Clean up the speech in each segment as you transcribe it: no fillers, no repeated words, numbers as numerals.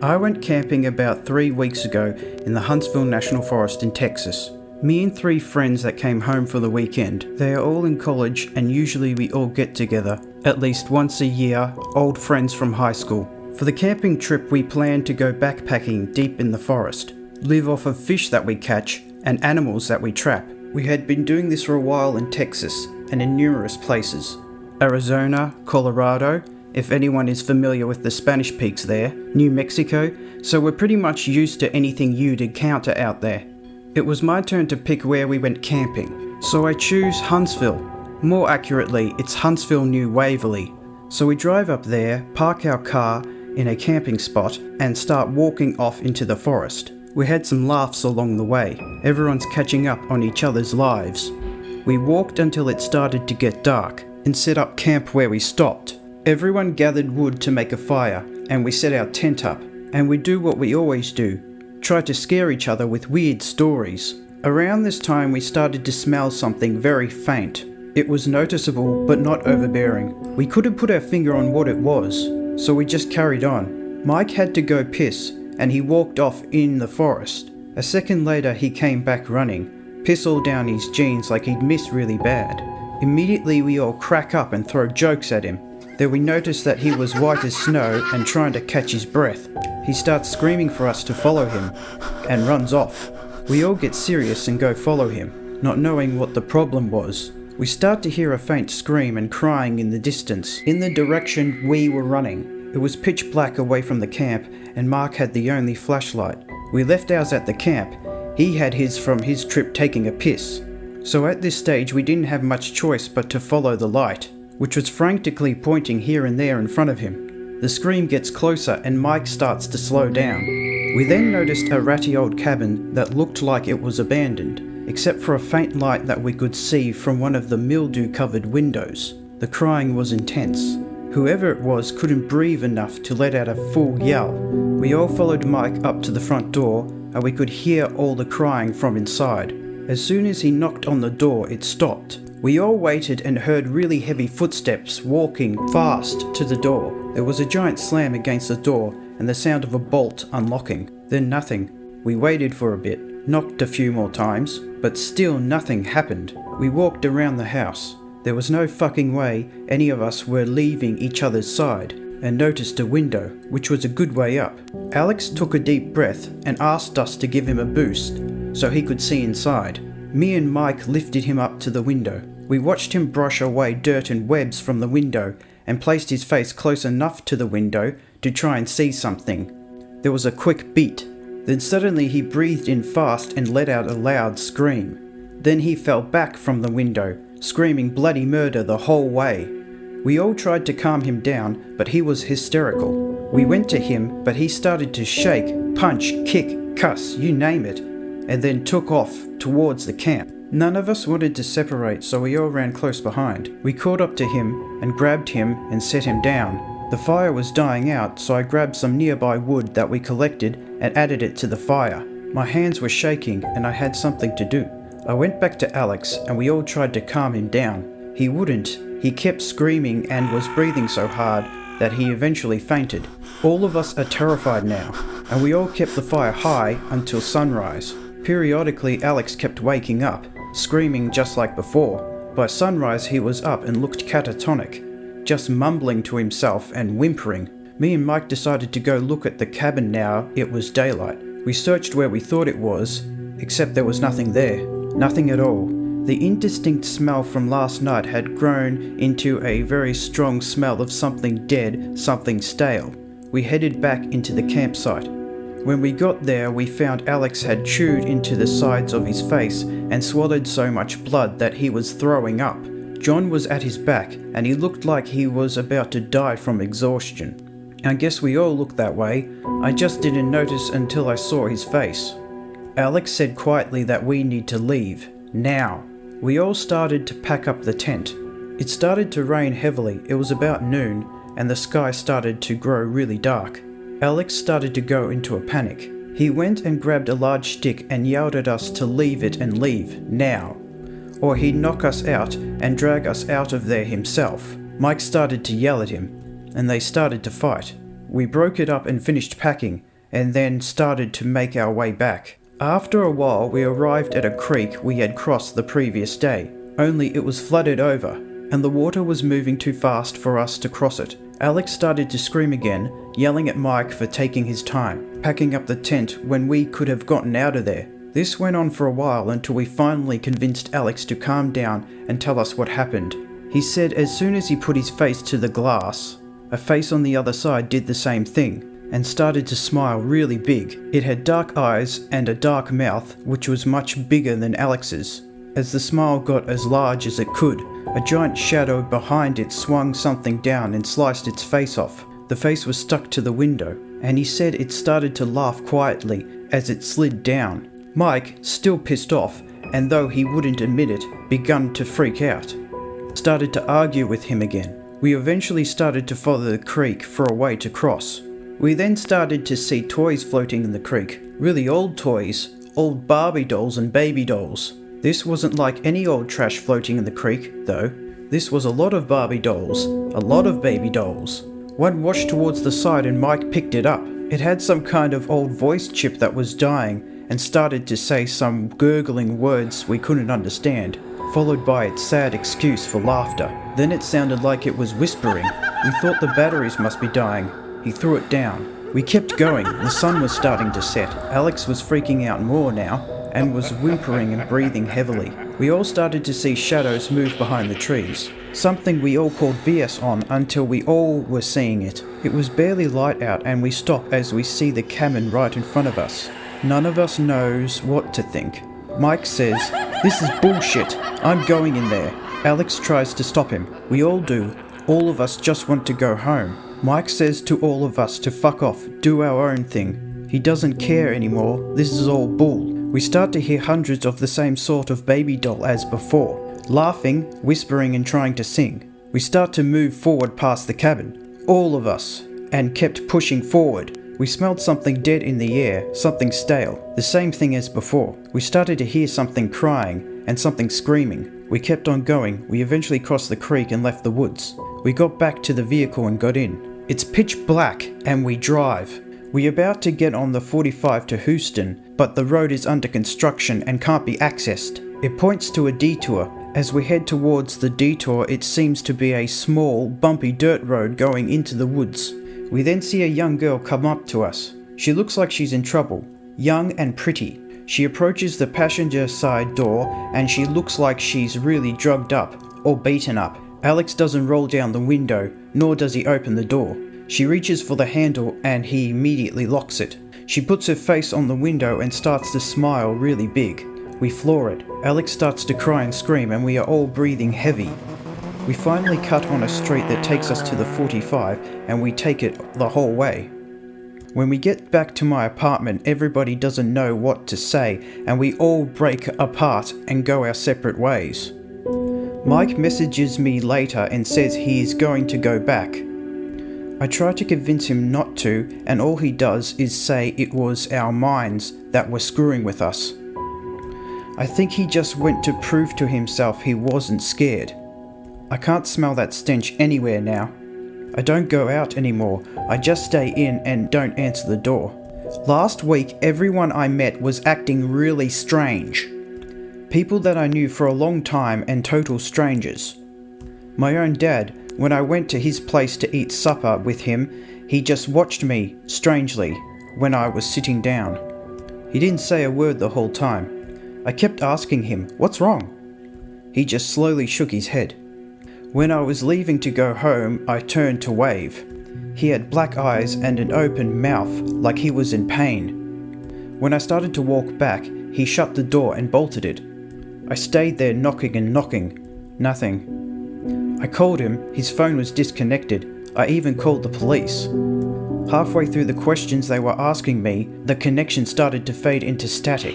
I went camping about 3 weeks ago in the Huntsville National Forest in Texas. Me and 3 friends that came home for the weekend. They are all in college and usually we all get together, at least once a year, old friends from high school. For the camping trip we planned to go backpacking deep in the forest, live off of fish that we catch and animals that we trap. We had been doing this for a while in Texas and in numerous places. Arizona, Colorado, if anyone is familiar with the Spanish peaks there, New Mexico, so we're pretty much used to anything you'd encounter out there. It was my turn to pick where we went camping, so I choose Huntsville. More accurately, it's Huntsville, New Waverly. So we drive up there, park our car in a camping spot, and start walking off into the forest. We had some laughs along the way. Everyone's catching up on each other's lives. We walked until it started to get dark, and set up camp where we stopped. Everyone gathered wood to make a fire, and we set our tent up, and we do what we always do, try to scare each other with weird stories. Around this time we started to smell something very faint. It was noticeable but not overbearing. We couldn't put our finger on what it was, so we just carried on. Mike had to go piss, and he walked off in the forest. A second later he came back running, piss all down his jeans like he'd missed really bad. Immediately we all crack up and throw jokes at him. Then we notice that he was white as snow and trying to catch his breath. He starts screaming for us to follow him and runs off. We all get serious and go follow him, not knowing what the problem was. We start to hear a faint scream and crying in the distance, in the direction we were running. It was pitch black away from the camp and Mark had the only flashlight. We left ours at the camp. He had his from his trip taking a piss. So at this stage we didn't have much choice but to follow the light, which was frantically pointing here and there in front of him. The scream gets closer and Mike starts to slow down. We then noticed a ratty old cabin that looked like it was abandoned, except for a faint light that we could see from one of the mildew-covered windows. The crying was intense. Whoever it was couldn't breathe enough to let out a full yell. We all followed Mike up to the front door and we could hear all the crying from inside. As soon as he knocked on the door, it stopped. We all waited and heard really heavy footsteps walking fast to the door. There was a giant slam against the door and the sound of a bolt unlocking. Then nothing. We waited for a bit, knocked a few more times, but still nothing happened. We walked around the house. There was no fucking way any of us were leaving each other's side, and noticed a window, which was a good way up. Alex took a deep breath and asked us to give him a boost so he could see inside. Me and Mike lifted him up to the window. We watched him brush away dirt and webs from the window and placed his face close enough to the window to try and see something. There was a quick beat. Then suddenly he breathed in fast and let out a loud scream. Then he fell back from the window, screaming bloody murder the whole way. We all tried to calm him down, but he was hysterical. We went to him, but he started to shake, punch, kick, cuss, you name it, and then took off towards the camp. None of us wanted to separate, so we all ran close behind. We caught up to him and grabbed him and set him down. The fire was dying out, so I grabbed some nearby wood that we collected and added it to the fire. My hands were shaking and I had something to do. I went back to Alex and we all tried to calm him down. He wouldn't. He kept screaming and was breathing so hard that he eventually fainted. All of us are terrified now, and we all kept the fire high until sunrise. Periodically Alex kept waking up, screaming just like before. By sunrise he was up and looked catatonic, just mumbling to himself and whimpering. Me and Mike decided to go look at the cabin now it was daylight. We searched where we thought it was, except there was nothing there. Nothing at all. The indistinct smell from last night had grown into a very strong smell of something dead, something stale. We headed back into the campsite. When we got there, we found Alex had chewed into the sides of his face and swallowed so much blood that he was throwing up. John was at his back, and he looked like he was about to die from exhaustion. I guess we all looked that way. I just didn't notice until I saw his face. Alex said quietly that we need to leave, now. We all started to pack up the tent. It started to rain heavily. It was about noon, and the sky started to grow really dark. Alex started to go into a panic. He went and grabbed a large stick and yelled at us to leave it and leave, now, or he'd knock us out and drag us out of there himself. Mike started to yell at him, and they started to fight. We broke it up and finished packing, and then started to make our way back. After a while, we arrived at a creek we had crossed the previous day, only it was flooded over, and the water was moving too fast for us to cross it. Alex started to scream again, yelling at Mike for taking his time, packing up the tent when we could have gotten out of there. This went on for a while until we finally convinced Alex to calm down and tell us what happened. He said as soon as he put his face to the glass, a face on the other side did the same thing, and started to smile really big. It had dark eyes and a dark mouth, which was much bigger than Alex's. As the smile got as large as it could, a giant shadow behind it swung something down and sliced its face off. The face was stuck to the window, and he said it started to laugh quietly as it slid down. Mike, still pissed off, and though he wouldn't admit it, begun to freak out. Started to argue with him again. We eventually started to follow the creek for a way to cross. We then started to see toys floating in the creek. Really old toys, old Barbie dolls and baby dolls. This wasn't like any old trash floating in the creek, though. This was a lot of Barbie dolls, a lot of baby dolls. One washed towards the side and Mike picked it up. It had some kind of old voice chip that was dying and started to say some gurgling words we couldn't understand, followed by its sad excuse for laughter. Then it sounded like it was whispering. We thought the batteries must be dying. He threw it down. We kept going. The sun was starting to set. Alex was freaking out more now and was whimpering and breathing heavily. We all started to see shadows move behind the trees. Something we all called BS on until we all were seeing it. It was barely light out and we stop as we see the cabin right in front of us. None of us knows what to think. Mike says, "This is bullshit. I'm going in there." Alex tries to stop him. We all do. All of us just want to go home. Mike says to all of us to fuck off, do our own thing. He doesn't care anymore. This is all bull. We start to hear hundreds of the same sort of baby doll as before, laughing, whispering and trying to sing. We start to move forward past the cabin, all of us, and kept pushing forward. We smelled something dead in the air, something stale, the same thing as before. We started to hear something crying and something screaming. We kept on going. We eventually crossed the creek and left the woods. We got back to the vehicle and got in. It's pitch black and we drive. We're about to get on the 45 to Houston, but the road is under construction and can't be accessed. It points to a detour. As we head towards the detour, it seems to be a small, bumpy dirt road going into the woods. We then see a young girl come up to us. She looks like she's in trouble, young and pretty. She approaches the passenger side door and she looks like she's really drugged up or beaten up. Alex doesn't roll down the window, nor does he open the door. She reaches for the handle and he immediately locks it. She puts her face on the window and starts to smile really big. We floor it. Alex starts to cry and scream and we are all breathing heavy. We finally cut on a street that takes us to the 45 and we take it the whole way. When we get back to my apartment, everybody doesn't know what to say and we all break apart and go our separate ways. Mike messages me later and says he is going to go back. I try to convince him not to, and all he does is say it was our minds that were screwing with us. I think he just went to prove to himself he wasn't scared. I can't smell that stench anywhere now. I don't go out anymore. I just stay in and don't answer the door. Last week, everyone I met was acting really strange. People that I knew for a long time and total strangers. My own dad, when I went to his place to eat supper with him, he just watched me, strangely, when I was sitting down. He didn't say a word the whole time. I kept asking him, "What's wrong?" He just slowly shook his head. When I was leaving to go home, I turned to wave. He had black eyes and an open mouth like he was in pain. When I started to walk back, he shut the door and bolted it. I stayed there knocking and knocking. Nothing. I called him, his phone was disconnected. I even called the police. Halfway through the questions they were asking me, the connection started to fade into static.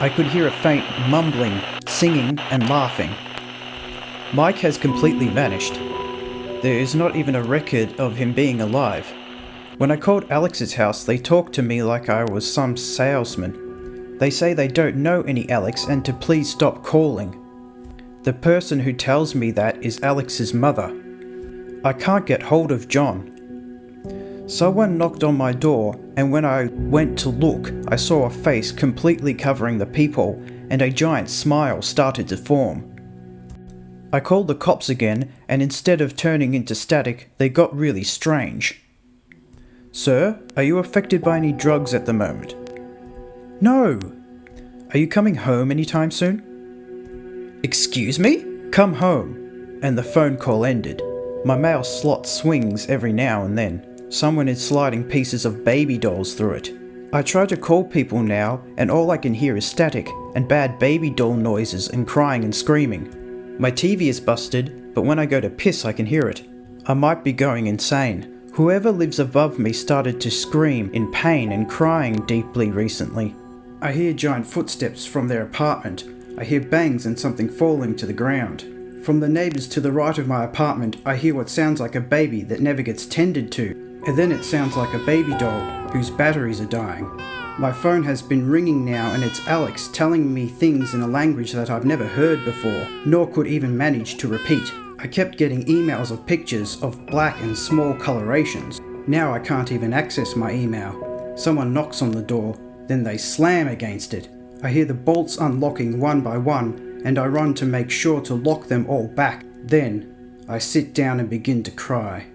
I could hear a faint mumbling, singing and laughing. Mike has completely vanished. There is not even a record of him being alive. When I called Alex's house, they talked to me like I was some salesman. They say they don't know any Alex and to please stop calling. The person who tells me that is Alex's mother. I can't get hold of John. Someone knocked on my door, and when I went to look, I saw a face completely covering the peephole, and a giant smile started to form. I called the cops again, and instead of turning into static, they got really strange. "Sir, are you affected by any drugs at the moment?" "No." "Are you coming home anytime soon?" "Excuse me?" "Come home." And the phone call ended. My mail slot swings every now and then. Someone is sliding pieces of baby dolls through it. I try to call people now, and all I can hear is static and bad baby doll noises and crying and screaming. My TV is busted, but when I go to piss I can hear it. I might be going insane. Whoever lives above me started to scream in pain and crying deeply recently. I hear giant footsteps from their apartment. I hear bangs and something falling to the ground. From the neighbours to the right of my apartment, I hear what sounds like a baby that never gets tended to, and then it sounds like a baby doll whose batteries are dying. My phone has been ringing now, and it's Alex telling me things in a language that I've never heard before, nor could even manage to repeat. I kept getting emails of pictures of black and small colorations. Now I can't even access my email. Someone knocks on the door, then they slam against it. I hear the bolts unlocking one by one, and I run to make sure to lock them all back. Then I sit down and begin to cry.